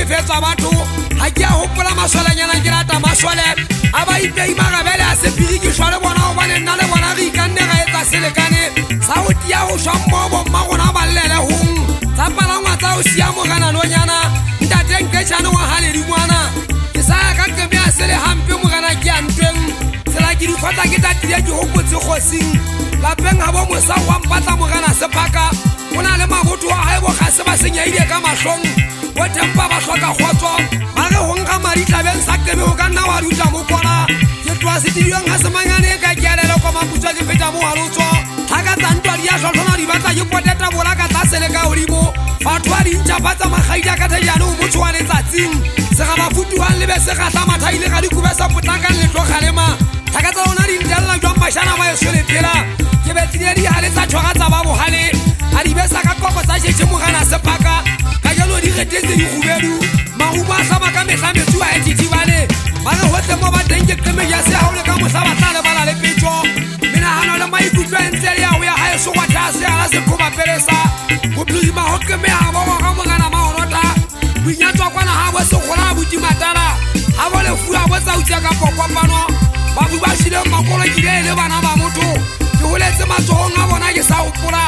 fetsa batho ha ke a hopola maswalenyana ke rata maswale a ba ipei magabele a sepiri ke shwa le bona go bane nna le bona re ikanne ga etsa selekane sa go tia go shwa mmobo mma gona ba llele hong tsa palangwa tsa go sia mogana nonyana ntate nketšhane wa haledi ngwana ke sa ya ka keme a sele hampe mogana ke a ntweng tsela ke dikgotla ke tatile ke hopotse kgosing lapeng ga bo mosa wa mpatla mogana sepaka o na le mabotho a gae bo ga se ba senyaile ka mahlong bo tempa ba hloka kgotso ba re go nka maditlabeng sa keme go ka nna wa ruta mokona ke tloa setidilong ga semanyane ka keelele ko maputswa ke feta mo walotswa thaka tsa ntwa di a tlhotlhona di batla ke poteta bola ka tlasele ka godimo batho ba dintšhafatsa magaidi a ka thejane o motho wa letsatsing sega bafutuwang lebe se gatla mathaile ga dikube sa potlakang letlokgalema thaka tsa lona dintelela jwang mašana ba esole phela ke betile dihale tsa tšhoga tsa ba bogale a di besa ka koko tsa šetše mogana sepaka ka jalo di retetse dikgubedu mahumo a tlhama ka mehla metsu a etitibane ba re gotle mo bateng ke qemeja se gaole ka mohla ba tla lebala le petso menagano le maikutlo a ntse le ya go ya gaeso gwa tlase ala sekgoba pelesa go plodima go qemeya bo goga mogana maonota boinyatswa kwana ga bo sekgola a bodimatala ga bo lefua bo tsautsia ka pokopano babu ba šileng makolo kile le bana ba motho ke goletse matsogong a bona ke sa gopola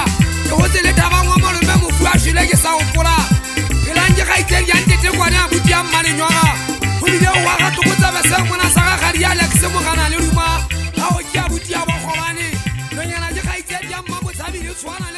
ke gotse le tabangwa malome mofu a šile ke sa gopola phelang ke gaitsedi ya ntete kwane a buti ya mmalenywaga go bile o wa gatokotsa beseng mona sa gagadi ya lekse mogana le ruma ga o ke a buti ya bokgobane nonyana ke gaitsedi ya mmamotshabi le tshwana